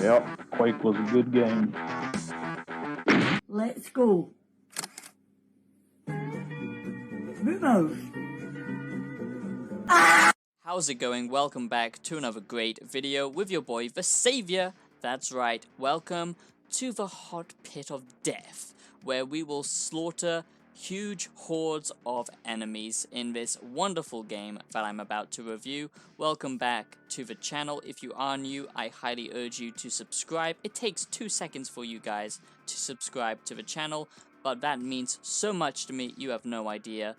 Yep, Quake was a good game. Let's go. Move. How's it going? Welcome back to another great video with your boy, the Savior. That's right, welcome to the hot pit of death, where we will slaughter huge hordes of enemies in this wonderful game that I'm about to review. Welcome back to the channel. If you are new, I highly urge you to subscribe. It takes 2 seconds for you guys to subscribe to the channel, but that means so much to me, you have no idea.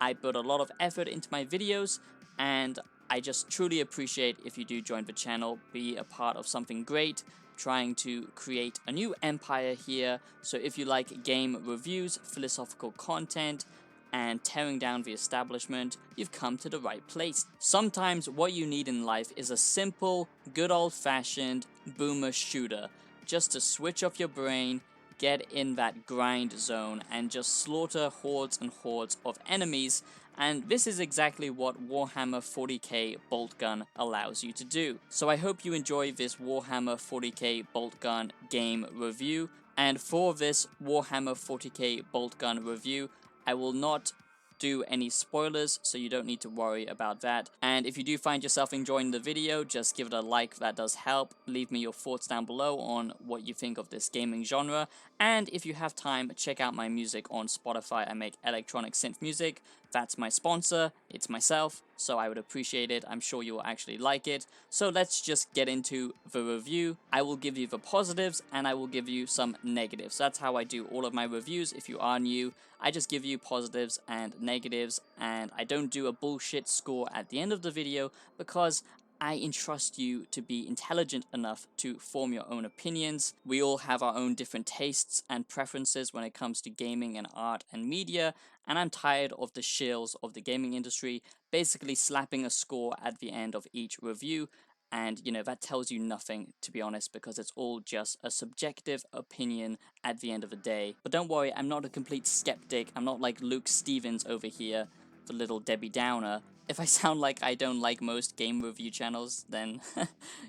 I put a lot of effort into my videos, and I just truly appreciate if you do join the channel, be a part of something great, trying to create a new empire here. So if you like game reviews, philosophical content, and tearing down the establishment, you've come to the right place. Sometimes what you need in life is a simple, good old-fashioned boomer shooter, just to switch off your brain, get in that grind zone, and just slaughter hordes and hordes of enemies. And this is exactly what Warhammer 40k Boltgun allows you to do. So I hope you enjoy this Warhammer 40k Boltgun game review. And for this Warhammer 40k Boltgun review, I will not do any spoilers, so you don't need to worry about that. And if you do find yourself enjoying the video, just give it a like, that does help. Leave me your thoughts down below on what you think of this gaming genre. And if you have time, check out my music on Spotify. I make electronic synth music. That's my sponsor, it's myself, so I would appreciate it. I'm sure you'll actually like it. So let's just get into the review. I will give you the positives and I will give you some negatives. That's how I do all of my reviews. If you are new, I just give you positives and negatives, and I don't do a bullshit score at the end of the video because I entrust you to be intelligent enough to form your own opinions. We all have our own different tastes and preferences when it comes to gaming and art and media, and I'm tired of the shills of the gaming industry basically slapping a score at the end of each review. And, you know, that tells you nothing, to be honest, because it's all just a subjective opinion at the end of the day. But don't worry, I'm not a complete skeptic. I'm not like Luke Stevens over here, the little Debbie Downer. If I sound like I don't like most game review channels, then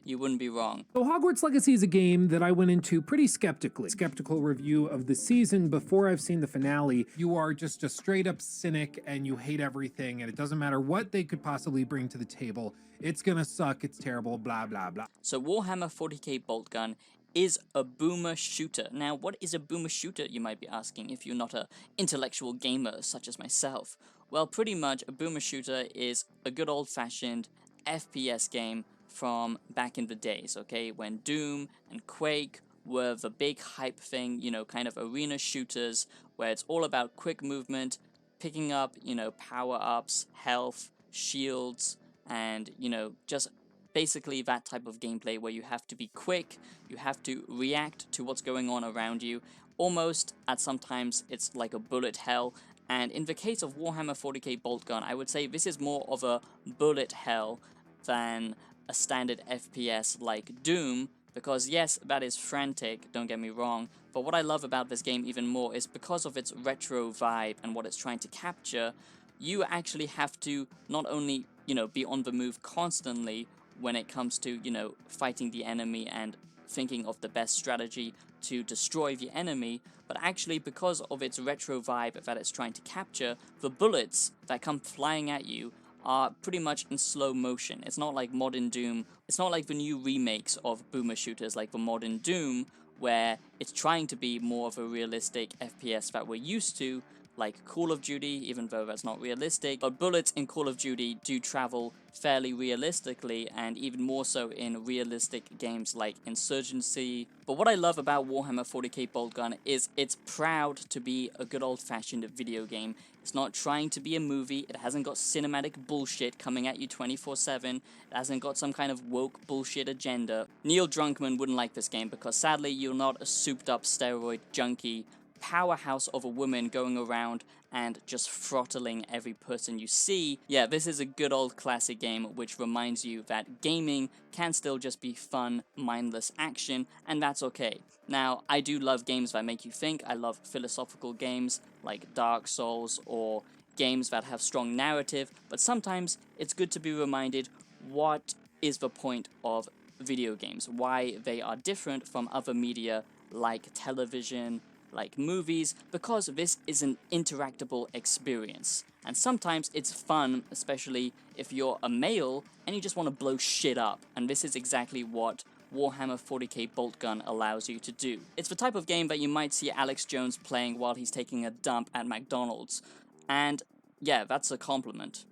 you wouldn't be wrong. So Hogwarts Legacy is a game that I went into pretty skeptically. Skeptical review of the season before I've seen the finale. You are just a straight up cynic and you hate everything, and it doesn't matter what they could possibly bring to the table. It's gonna suck, it's terrible, blah, blah, blah. So Warhammer 40k Boltgun is a boomer shooter. Now, what is a boomer shooter, you might be asking, if you're not an intellectual gamer such as myself? Well, pretty much a boomer shooter is a good old-fashioned FPS game from back in the days, okay? When Doom and Quake were the big hype thing, you know, kind of arena shooters, where it's all about quick movement, picking up, you know, power-ups, health, shields, and, you know, just basically that type of gameplay where you have to be quick, you have to react to what's going on around you. Almost, at sometimes, it's like a bullet hell. And in the case of Warhammer 40k Boltgun, I would say this is more of a bullet hell than a standard FPS like Doom, because yes, that is frantic, don't get me wrong, but what I love about this game even more is because of its retro vibe and what it's trying to capture, you actually have to not only, you know, be on the move constantly when it comes to, you know, fighting the enemy and thinking of the best strategy to destroy the enemy, but actually because of its retro vibe that it's trying to capture, the bullets that come flying at you are pretty much in slow motion. It's not like modern Doom, it's not like the new remakes of boomer shooters like the modern Doom, where it's trying to be more of a realistic FPS that we're used to, like Call of Duty, even though that's not realistic, but bullets in Call of Duty do travel fairly realistically, and even more so in realistic games like Insurgency. But what I love about Warhammer 40k Boltgun is it's proud to be a good old-fashioned video game. It's not trying to be a movie, it hasn't got cinematic bullshit coming at you 24/7, it hasn't got some kind of woke bullshit agenda. Neil Drunkman wouldn't like this game because sadly you're not a souped-up steroid junkie powerhouse of a woman going around and just throttling every person you see. Yeah, this is a good old classic game which reminds you that gaming can still just be fun, mindless action, and that's okay. Now, I do love games that make you think. I love philosophical games like Dark Souls or games that have strong narrative, but sometimes it's good to be reminded what is the point of video games, why they are different from other media like television, like movies, because this is an interactable experience. And sometimes it's fun, especially if you're a male and you just want to blow shit up. And this is exactly what Warhammer 40k Boltgun allows you to do. It's the type of game that you might see Alex Jones playing while he's taking a dump at McDonald's. And yeah, that's a compliment.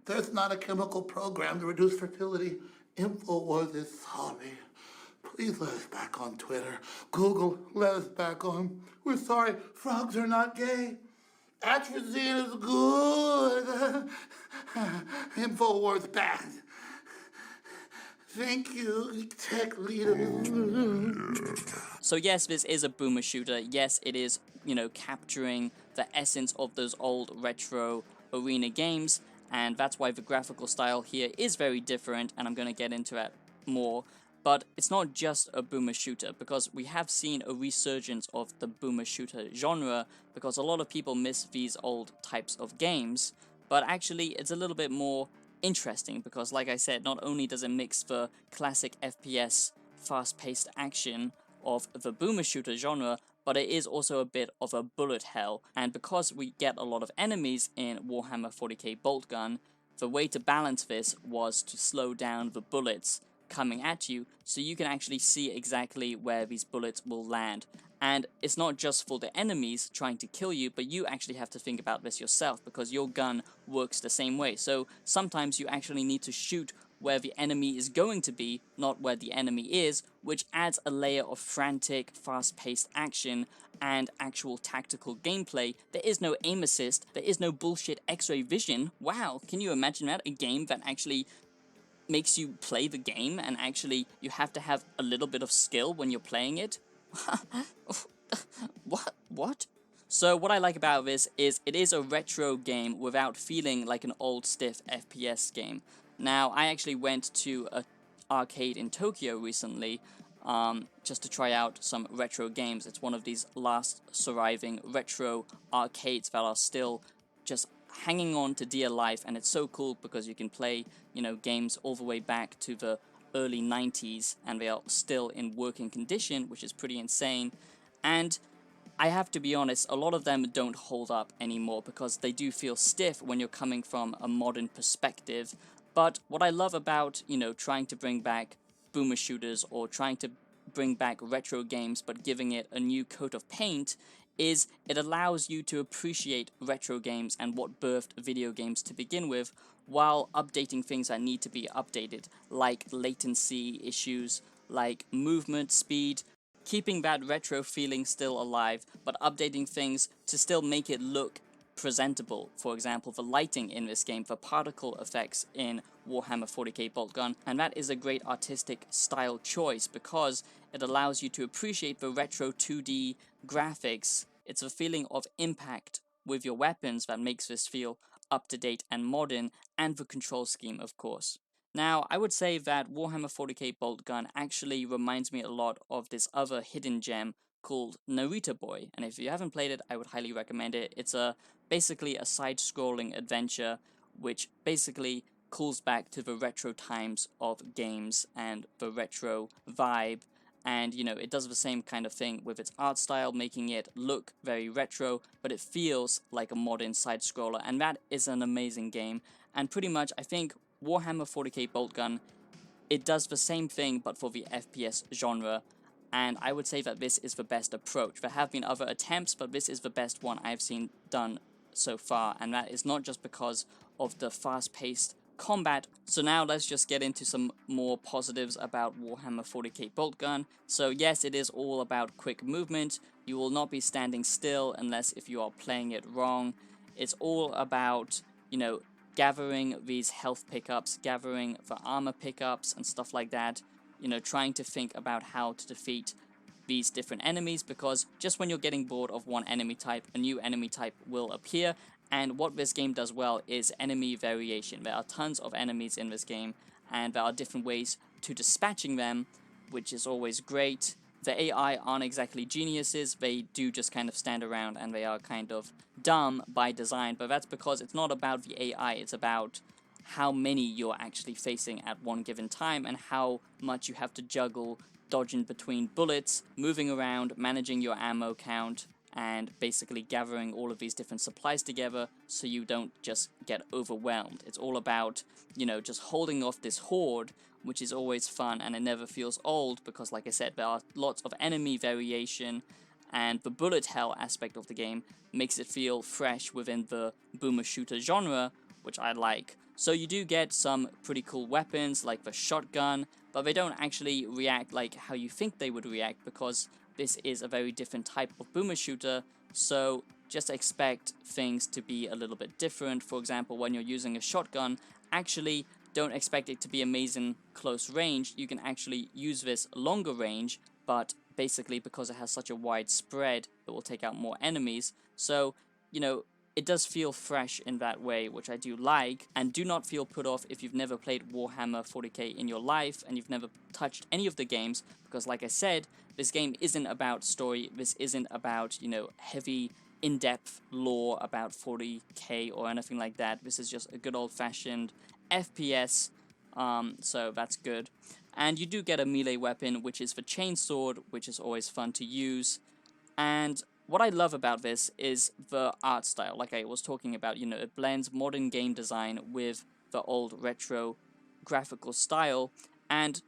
There's not a chemical program to reduce fertility. InfoWars is sorry. Please let us back on Twitter. Google, let us back on. We're sorry, frogs are not gay. Atrazine is good. InfoWars bad. Thank you, tech leader. So yes, this is a boomer shooter. Yes, it is, capturing the essence of those old retro arena games, and that's why the graphical style here is very different, and I'm going to get into that more. But it's not just a boomer shooter, because we have seen a resurgence of the boomer shooter genre, because a lot of people miss these old types of games, but actually it's a little bit more interesting, because like I said, not only does it mix the classic FPS fast-paced action of the boomer shooter genre, but it is also a bit of a bullet hell. And because we get a lot of enemies in Warhammer 40k Boltgun, the way to balance this was to slow down the bullets coming at you, so you can actually see exactly where these bullets will land. And it's not just for the enemies trying to kill you, but you actually have to think about this yourself, because your gun works the same way. So sometimes you actually need to shoot where the enemy is going to be, not where the enemy is, which adds a layer of frantic, fast-paced action and actual tactical gameplay. There is no aim assist, there is no bullshit x-ray vision. Wow, can you imagine that? A game that actually makes you play the game, and actually you have to have a little bit of skill when you're playing it? What? So what I like about this is it is a retro game without feeling like an old stiff FPS game. Now, I actually went to an arcade in Tokyo recently just to try out some retro games. It's one of these last surviving retro arcades that are still just hanging on to dear life, and it's so cool because you can play, games all the way back to the early 90s, and they are still in working condition, which is pretty insane. And I have to be honest, a lot of them don't hold up anymore because they do feel stiff when you're coming from a modern perspective. But what I love about, trying to bring back boomer shooters or trying to bring back retro games but giving it a new coat of paint is it allows you to appreciate retro games and what birthed video games to begin with, while updating things that need to be updated, like latency issues, like movement speed, keeping that retro feeling still alive, but updating things to still make it look presentable. For example, the lighting in this game, the particle effects in Warhammer 40k Boltgun, and that is a great artistic style choice because it allows you to appreciate the retro 2D graphics. It's a feeling of impact with your weapons that makes this feel up to date and modern, and the control scheme, of course. Now, I would say that Warhammer 40k Boltgun actually reminds me a lot of this other hidden gem called Narita Boy, and if you haven't played it, I would highly recommend it. It's basically a side-scrolling adventure which basically calls back to the retro times of games and the retro vibe, and it does the same kind of thing with its art style, making it look very retro, but it feels like a modern side-scroller, and that is an amazing game. And pretty much, I think Warhammer 40k Boltgun, it does the same thing but for the FPS genre, and I would say that this is the best approach. There have been other attempts, but this is the best one I've seen done so far, and that is not just because of the fast-paced combat. So now let's just get into some more positives about Warhammer 40k Boltgun. So yes, it is all about quick movement. You will not be standing still unless if you are playing it wrong. It's all about, gathering these health pickups, gathering the armor pickups and stuff like that, trying to think about how to defeat these different enemies, because just when you're getting bored of one enemy type, a new enemy type will appear. And what this game does well is enemy variation. There are tons of enemies in this game, and there are different ways to dispatching them, which is always great. The AI aren't exactly geniuses, they do just kind of stand around and they are kind of dumb by design, but that's because it's not about the AI, it's about how many you're actually facing at one given time and how much you have to juggle dodging between bullets, moving around, managing your ammo count, and basically gathering all of these different supplies together so you don't just get overwhelmed. It's all about, you know, just holding off this horde, which is always fun, and it never feels old because, like I said, there are lots of enemy variation, and the bullet hell aspect of the game makes it feel fresh within the boomer shooter genre, which I like. So you do get some pretty cool weapons like the shotgun, but they don't actually react like how you think they would react because this is a very different type of boomer shooter, so just expect things to be a little bit different. For example, when you're using a shotgun, actually don't expect it to be amazing close range. You can actually use this longer range, but basically because it has such a wide spread, it will take out more enemies. So, you know, it does feel fresh in that way, which I do like, and do not feel put off if you've never played Warhammer 40k in your life and you've never touched any of the games, because like I said, this game isn't about story, this isn't about, you know, heavy, in-depth lore about 40k or anything like that. This is just a good old-fashioned FPS, so that's good. And you do get a melee weapon, which is the chainsword, which is always fun to use, and what I love about this is the art style, like I was talking about. You know, it blends modern game design with the old retro graphical style, and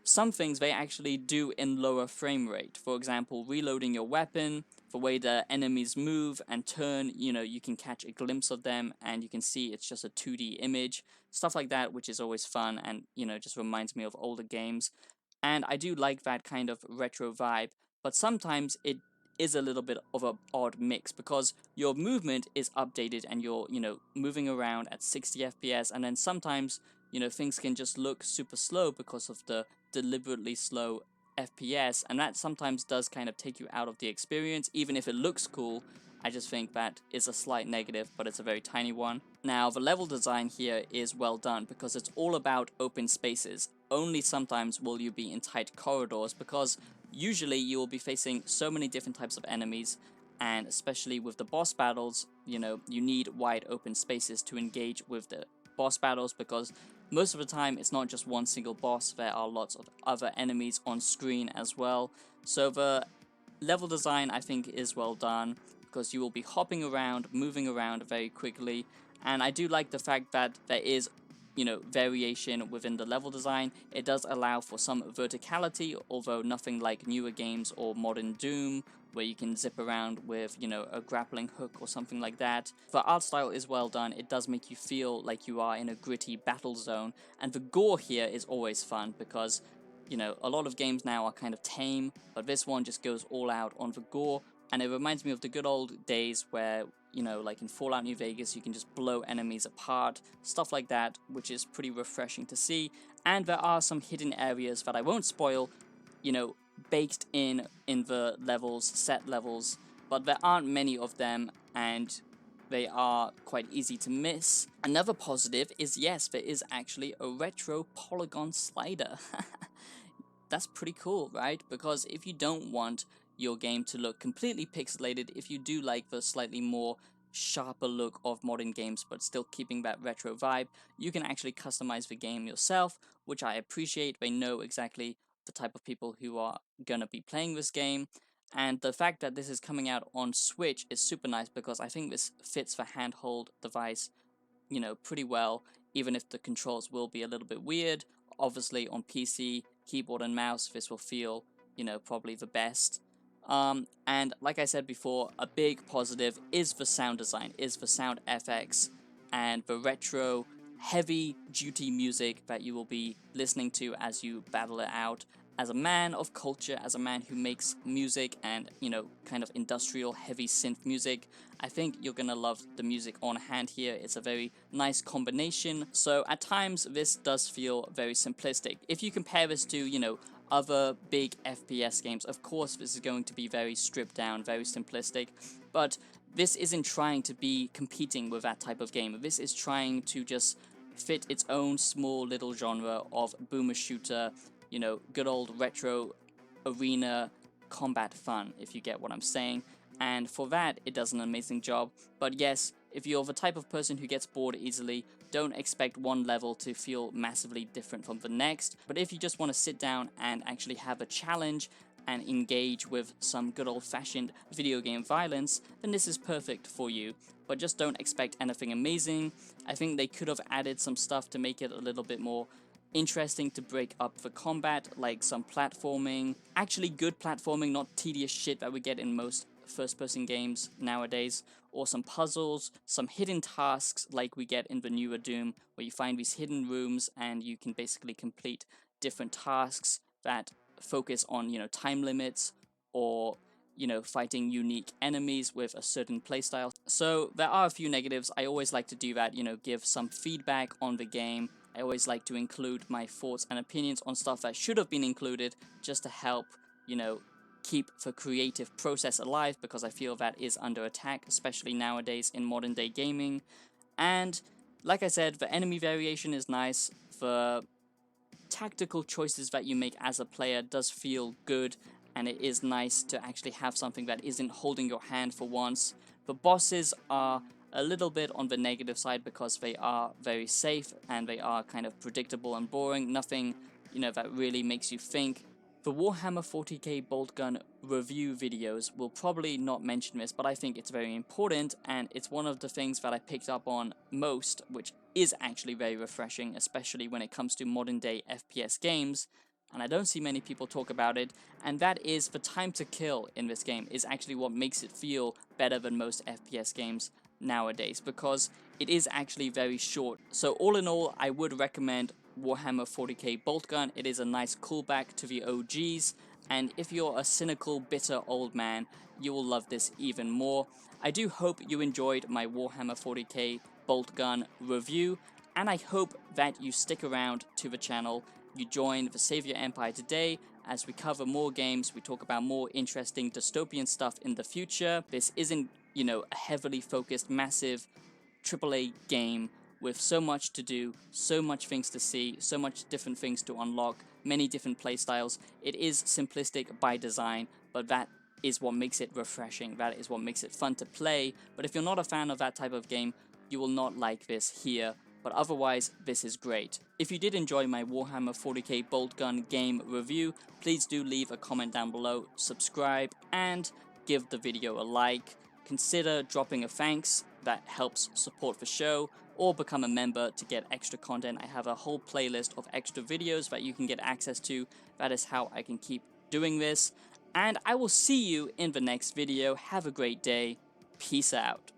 some things they actually do in lower frame rate. For example, reloading your weapon, the way the enemies move and turn, you know, you can catch a glimpse of them and you can see it's just a 2D image, stuff like that, which is always fun and, you know, just reminds me of older games. And I do like that kind of retro vibe, but sometimes it is a little bit of an odd mix because your movement is updated and you're, you know, moving around at 60 FPS, and then sometimes, you know, things can just look super slow because of the deliberately slow FPS, and that sometimes does kind of take you out of the experience. Even if it looks cool, I just think that is a slight negative, but it's a very tiny one. Now, the level design here is well done because it's all about open spaces. Only sometimes will you be in tight corridors because usually you will be facing so many different types of enemies, and especially with the boss battles, you know, you need wide open spaces to engage with the boss battles because most of the time it's not just one single boss, there are lots of other enemies on screen as well. So the level design I think is well done because you will be hopping around, moving around very quickly, and I do like the fact that there is, you know, variation within the level design. It does allow for some verticality, although nothing like newer games or modern Doom where you can zip around with, you know, a grappling hook or something like that. The art style is well done. It does make you feel like you are in a gritty battle zone, and the gore here is always fun because, you know, a lot of games now are kind of tame, but this one just goes all out on the gore, and it reminds me of the good old days where, you know, like in Fallout New Vegas, you can just blow enemies apart, stuff like that, which is pretty refreshing to see. And there are some hidden areas that I won't spoil, you know, baked in the levels, set levels, but there aren't many of them, and they are quite easy to miss. Another positive is, yes, there is actually a retro polygon slider. That's pretty cool, right? Because if you don't want your game to look completely pixelated, if you do like the slightly more sharper look of modern games but still keeping that retro vibe, you can actually customize the game yourself, which I appreciate. They know exactly the type of people who are gonna be playing this game, and the fact that this is coming out on Switch is super nice because I think this fits the handheld device, you know, pretty well, even if the controls will be a little bit weird. Obviously on PC, keyboard and mouse, this will feel, you know, probably the best. And like I said before, a big positive is the sound design, is the sound FX, and the retro, heavy duty music that you will be listening to as you battle it out. As a man of culture, as a man who makes music and, you know, kind of industrial heavy synth music, I think you're gonna love the music on hand here. It's a very nice combination. So at times this does feel very simplistic. If you compare this to, you know, other big FPS games, of course this is going to be very stripped down, very simplistic, but this isn't trying to be competing with that type of game. This is trying to just fit its own small little genre of boomer shooter, you know, good old retro arena combat fun, if you get what I'm saying. And for that, it does an amazing job. But yes, if you're the type of person who gets bored easily, don't expect one level to feel massively different from the next. But if you just want to sit down and actually have a challenge and engage with some good old-fashioned video game violence, then this is perfect for you. But just don't expect anything amazing. I think they could have added some stuff to make it a little bit more interesting, to break up the combat, like some platforming, actually good platforming, not tedious shit that we get in most first-person games nowadays, or some puzzles, some hidden tasks like we get in the newer Doom, where you find these hidden rooms and you can basically complete different tasks that focus on, you know, time limits, or, you know, fighting unique enemies with a certain playstyle. So there are a few negatives. I always like to do that, you know, give some feedback on the game. I always like to include my thoughts and opinions on stuff that should have been included, just to help, you know, keep the creative process alive, because I feel that is under attack, especially nowadays in modern day gaming. And like I said, the enemy variation is nice. The tactical choices that you make as a player does feel good, and it is nice to actually have something that isn't holding your hand for once. The bosses are a little bit on the negative side because they are very safe and they are kind of predictable and boring. Nothing, you know, that really makes you think. The Warhammer 40k Boltgun review videos will probably not mention this, but I think it's very important, and it's one of the things that I picked up on most, which is actually very refreshing, especially when it comes to modern day FPS games, and I don't see many people talk about it, and that is the time to kill in this game is actually what makes it feel better than most FPS games nowadays, because it is actually very short. So all in all, I would recommend Warhammer 40k Boltgun. It is a nice callback to the OGs, and if you're a cynical, bitter old man, you will love this even more. I do hope you enjoyed my Warhammer 40k Boltgun review, and I hope that you stick around to the channel. You join the Savior Empire today as we cover more games, we talk about more interesting dystopian stuff in the future. This isn't, you know, a heavily focused, massive AAA game with so much to do, so much things to see, so much different things to unlock, many different playstyles. It is simplistic by design, but that is what makes it refreshing. That is what makes it fun to play. But if you're not a fan of that type of game, you will not like this here. But otherwise, this is great. If you did enjoy my Warhammer 40k Boltgun game review, please do leave a comment down below, subscribe, and give the video a like. Consider dropping a thanks, that helps support the show, or become a member to get extra content. I have a whole playlist of extra videos that you can get access to. That is how I can keep doing this. And I will see you in the next video. Have a great day. Peace out.